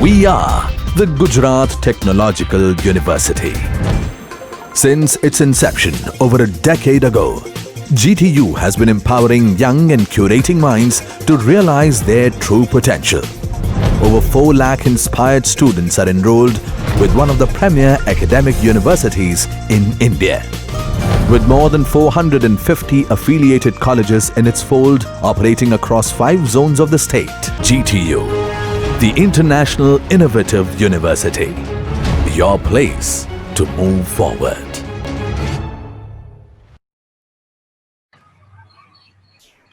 We are the Gujarat Technological University. Since its inception over a decade ago, GTU has been empowering young and curating minds to realize their true potential. Over 4 lakh inspired students are enrolled with one of the premier academic universities in India. With more than 450 affiliated colleges in its fold operating across 5 zones of the state, GTU, the International Innovative University, your place to move forward.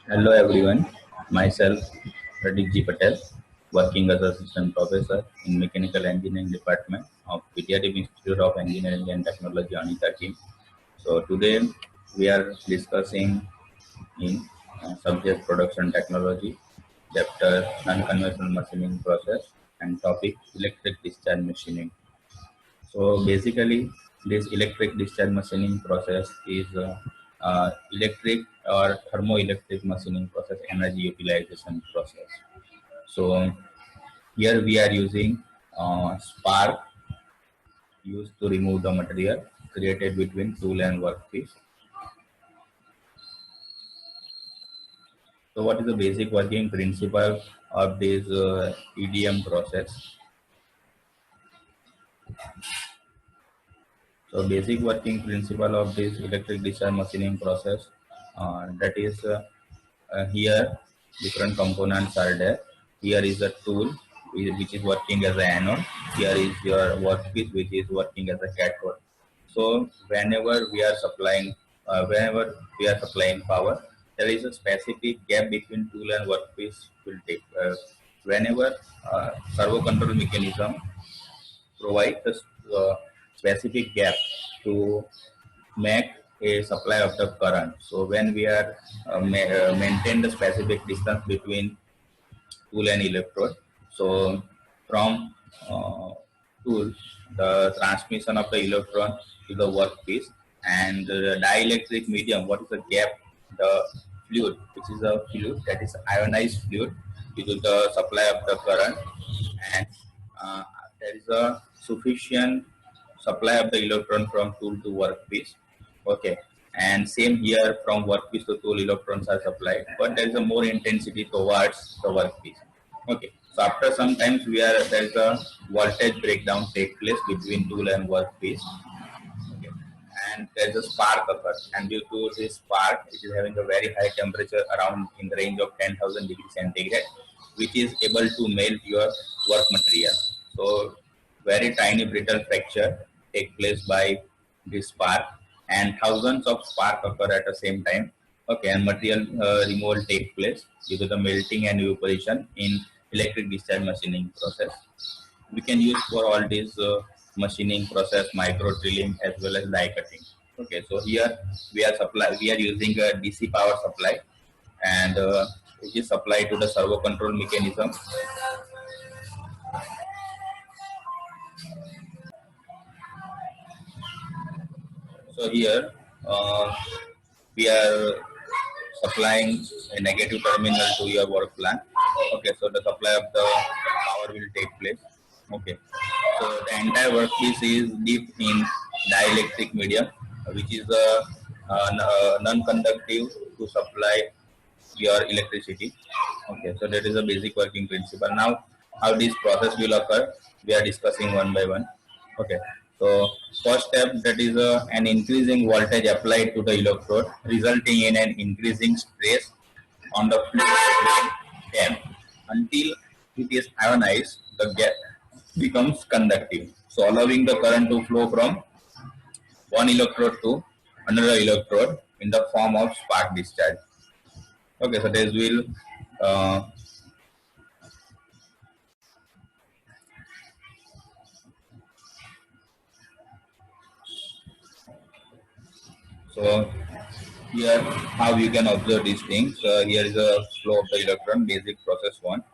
Hello everyone, myself Pradeep G. Patel, working as assistant professor in Mechanical Engineering Department of Vidyadeep Institute of Engineering and Technology, Anita team. So today we are discussing in subject production technology, chapter non-conventional machining process, and topic electric discharge machining. So basically, this electric discharge machining process is electric or thermoelectric machining process, energy utilization process. So here we are using spark used to remove the material created between tool and workpiece. So what is the basic working principle of this EDM process? So basic working principle of this electric discharge machining process, that is here different components are there. Here is a tool which is working as an anode. Here is your workpiece which is working as a cathode. So whenever we are supplying power, there is a specific gap between tool and workpiece will take. Whenever servo control mechanism provide a specific gap to make a supply of the current. So when we are maintain the specific distance between tool and electrode, so from tool, the transmission of the electron to the workpiece, and the dielectric medium, what is the gap? The fluid, which is a fluid, that is ionized fluid, due to the supply of the current, and there is a sufficient supply of the electron from tool to workpiece. Okay, and same here, from workpiece to tool electrons are supplied, but there is a more intensity towards the workpiece. Okay, so after some times there is a voltage breakdown take place between tool and workpiece. Okay, and there is a spark occurs, and due to this spark, it is having a very high temperature around in the range of 10,000 degrees centigrade, which is able to melt your work material. So very tiny brittle fracture take place by this spark, and thousands of spark occur at the same time. Okay, and material removal take place due to the melting and evaporation in electric discharge machining process. We can use for all these machining process micro drilling as well as die cutting. Okay, so here we are using a DC power supply, and it is supplied to the servo control mechanism. So here we are supplying a negative terminal to your work plant. Okay, so the supply of the power will take place. Okay, so the entire workpiece is deep in dielectric medium, which is non-conductive to supply your electricity. Okay, so that is a basic working principle. Now, how this process will occur, we are discussing one by one. Okay, so first step, that is an increasing voltage applied to the electrode, resulting in an increasing stress on the fluid them until it is ionized. The gas becomes conductive, so allowing the current to flow from one electrode to another electrode in the form of spark discharge. Okay, so this will so here how you can observe these things. Here is a flow of the electron, basic process one.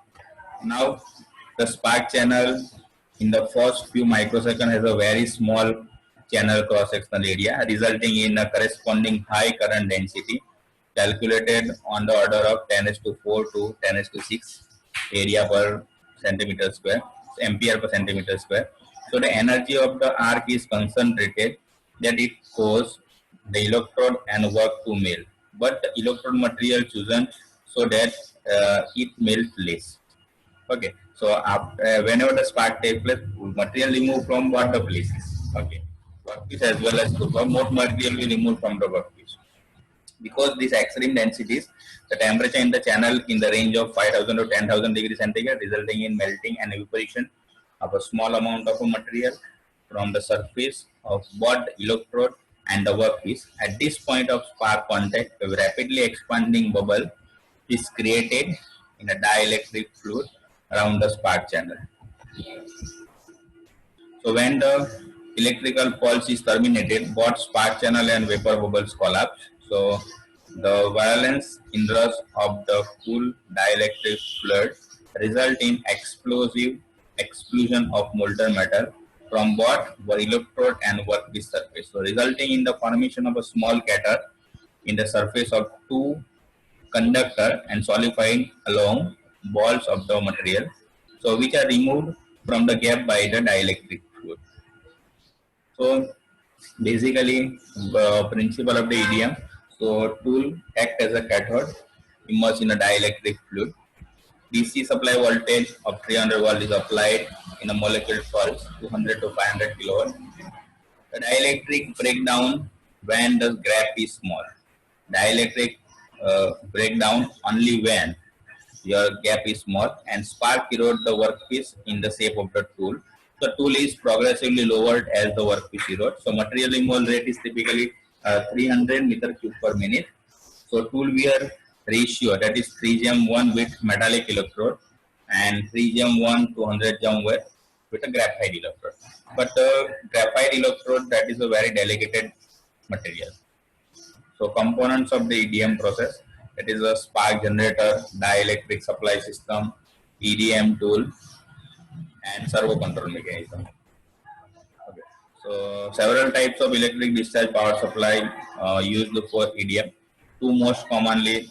Now the spark channel in the first few microseconds has a very small channel cross-sectional area, resulting in a corresponding high current density calculated on the order of 10⁴ to 10⁶ area per centimeter square. ampere per centimeter square. So the energy of the arc is concentrated that it causes the electrode and work to melt. But the electrode material chosen so that it melts less. Okay, so whenever the spark takes place, material removed from what the place is. Okay, workpiece as well as more material will remove from the workpiece. Because these extreme densities, the temperature in the channel in the range of 5,000 to 10,000 degrees centigrade, resulting in melting and evaporation of a small amount of a material from the surface of both electrode and the workpiece. At this point of spark contact, a rapidly expanding bubble is created in a dielectric fluid around the spark channel. So when the electrical pulse is terminated, both spark channel and vapor bubbles collapse. So the violence inrush of the cool dielectric fluid result in explosive explosion of molten metal from both the electrode and workpiece surface. So resulting in the formation of a small crater in the surface of two conductor and solidifying along balls of the material, so which are removed from the gap by the dielectric fluid. So basically, the principle of the EDM. So tool act as a cathode immersed in a dielectric fluid. DC supply voltage of 300 volt is applied in a molecule pulse 200 to 500 kilowatt. The dielectric breakdown when the gap is small. Dielectric breakdown only when your gap is small and spark erode the workpiece in the shape of the tool. The tool is progressively lowered as the workpiece erodes. So material removal rate is typically 300 meter cube per minute. So tool wear ratio, that is 3 GM1 with metallic electrode and 3 GM1 to 100 GM with a graphite electrode. But graphite electrode, that is a very delicate material. So components of the EDM process, that is a spark generator, dielectric supply system, EDM tool, and servo control mechanism. Okay. So several types of electric discharge power supply used for EDM. Two most commonly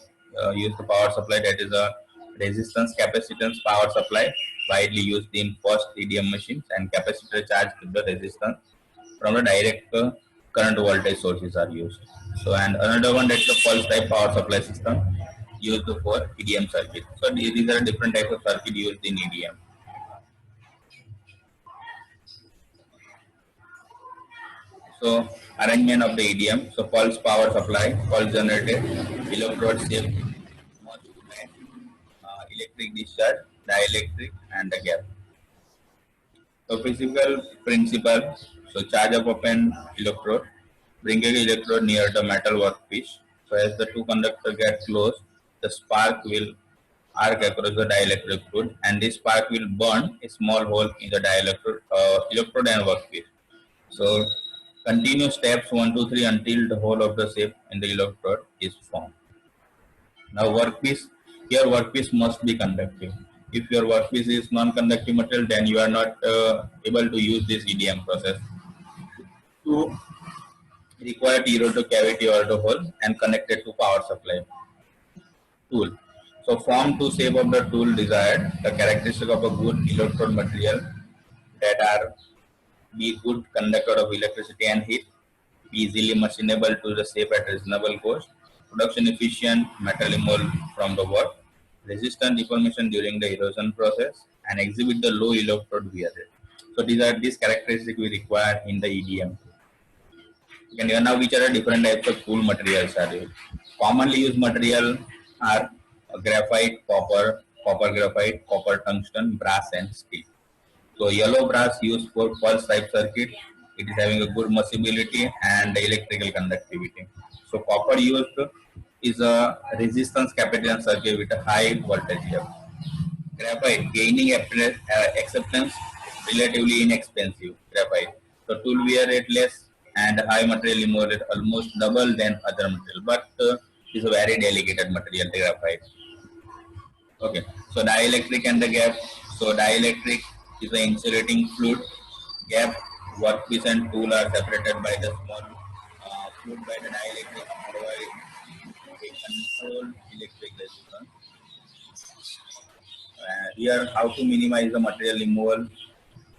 used power supply, that is a resistance capacitance power supply, widely used in first EDM machines, and capacitor charged with the resistance from the direct current voltage sources are used. So and another one, that's the pulse type power supply system used for EDM circuit. So these are different types of circuit used in EDM. So arrangement of the EDM. So pulse power supply, pulse generator, electrode shape, electric discharge, dielectric, and the gap. So physical principle. So charge up open electrode, bringing electrode near the metal workpiece. So as the two conductors get close, the spark will arc across the dielectric fluid, and this spark will burn a small hole in the dielectrode electrode and workpiece. So continue steps 1, 2, 3 until the whole of the shape in the electrode is formed. Now workpiece, your workpiece must be conductive. If your workpiece is non-conductive material, then you are not able to use this EDM process. To require zero to cavity or the hole and connected to power supply tool. So form to shape of the tool desired, the characteristic of a good electrode material that are be good conductor of electricity and heat, be easily machinable to the shape at reasonable cost, production efficient, metal removal from the work, resistant deformation during the erosion process, and exhibit the low electrode wear rate. So these characteristics we require in the EDM. And now which are the different types of tool materials are used. Commonly used material are graphite, copper graphite, copper tungsten, brass and steel. So yellow brass used for pulse type circuit. It is having a good miscibility and electrical conductivity. So copper used is a resistance capacitance circuit with a high voltage level. Graphite gaining acceptance, relatively inexpensive graphite. So tool wear rate less and high material removal rate almost double than other material, but is a very delicate material, the graphite. Okay, so dielectric and the gap. So dielectric is the insulating fluid. Gap, workpiece and tool are separated by the small fluid by the dielectric provide a controlled electric resistance. Here, how to minimize the material removal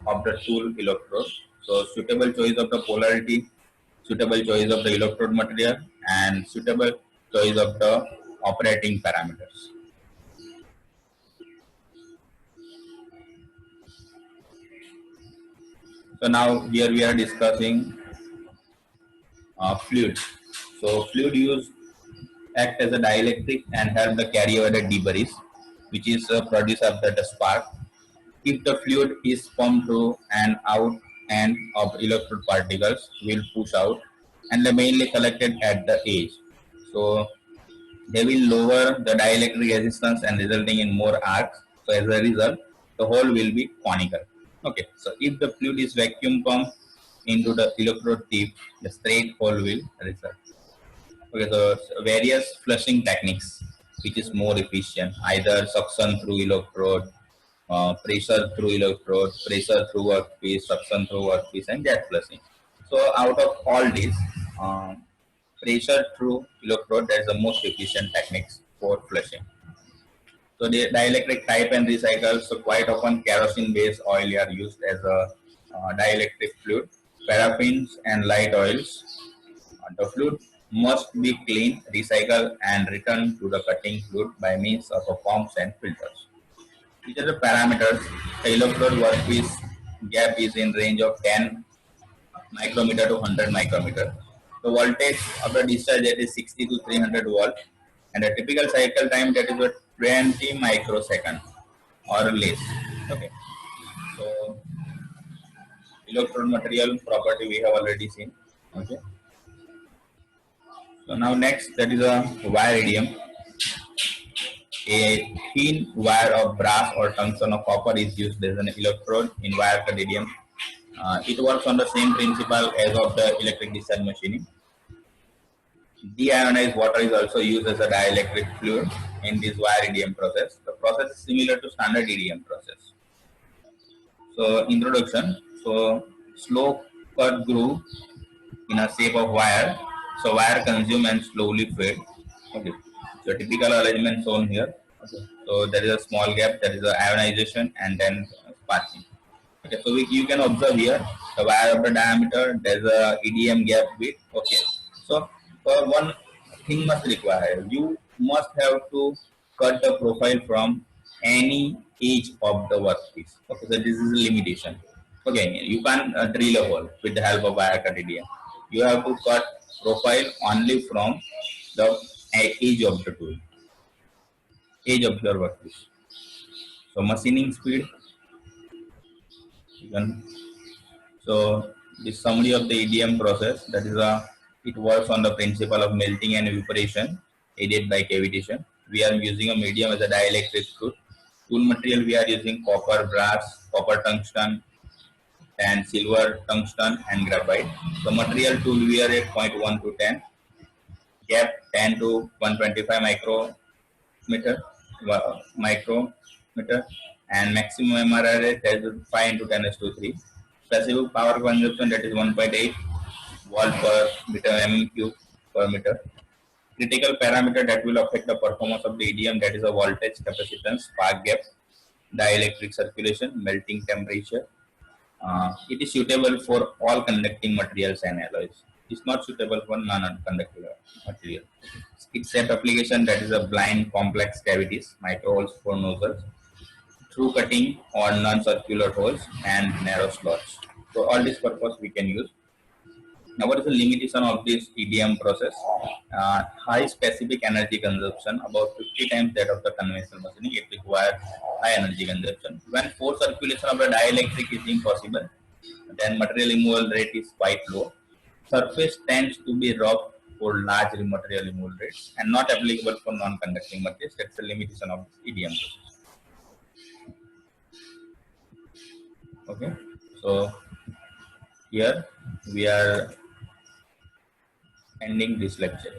of the tool electrode. So, suitable choice of the polarity, suitable choice of the electrode material, and suitable choice of the operating parameters. So now here we are discussing fluid. So fluid use act as a dielectric and help the carry over the debris, which is produced after the spark. If the fluid is pumped through and out and of electrode particles will push out and they mainly collected at the edge. So they will lower the dielectric resistance and resulting in more arcs. So as a result, the hole will be conical. Okay, so if the fluid is vacuum pumped into the electrode tip, the straight hole will result. Okay, so various flushing techniques, which is more efficient, either suction through electrode, pressure through electrode, pressure through workpiece, suction through workpiece, and jet flushing. So out of all these, pressure through electrode, that's the most efficient techniques for flushing. So the dielectric type and recycle, so quite often kerosene-based oil are used as a dielectric fluid, paraffins and light oils. The fluid must be cleaned, recycled, and returned to the cutting fluid by means of a pumps and filters. These are the parameters. The electrode workpiece gap is in range of 10 micrometer to 100 micrometer. The voltage of the discharge that is 60 to 300 volt, and the typical cycle time that is 20 microsecond or less. Okay. So electrode material property we have already seen. Okay. So now next, that is a wire idiom. A thin wire of brass or tungsten or copper is used as an electrode in wire cut idiom. It works on the same principle as of the electric discharge machining. Deionized water is also used as a dielectric fluid in this wire EDM process. The process is similar to standard EDM process. So introduction. So slow cut groove in a shape of wire. So wire consume and slowly fade. Okay. So typical arrangement shown here. Okay. So there is a small gap, there is a ionization and then sparking. Okay, so you can observe here the wire of the diameter, there's a EDM gap width. Okay, so for one thing must require, you must have to cut the profile from any edge of the workpiece. Okay, so this is a limitation. Okay, you can't drill a hole with the help of wire cut EDM. You have to cut profile only from the edge of the tool, edge of your workpiece. So machining speed, you can. So the summary of the EDM process, that is it works on the principle of melting and evaporation aided by cavitation. We are using a medium as a dielectric fluid. Tool material we are using copper, brass, copper tungsten, and silver tungsten and graphite. So material tool we are at 0.1 to 10, gap 10 to 125 micrometer, and maximum MRR rate is 5 into 10 to 3. Specific power consumption, that is 1.8 volt per meter mm³ per meter. Critical parameter that will affect the performance of the EDM, that is a voltage, capacitance, spark gap, dielectric circulation, melting temperature. It is suitable for all conducting materials and alloys. It is not suitable for non-conducting material. Its set application, that is a blind complex cavities, micro holes for nozzles, through cutting on non-circular holes and narrow slots. So all this purpose we can use. Now what is the limitation of this EDM process? High specific energy consumption, about 50 times that of the conventional machining. It requires high energy consumption. When force circulation of the dielectric is impossible, then material removal rate is quite low. Surface tends to be rough for large material removal rates and not applicable for non-conducting materials. That's the limitation of EDM process. Okay, so here we are ending this lecture.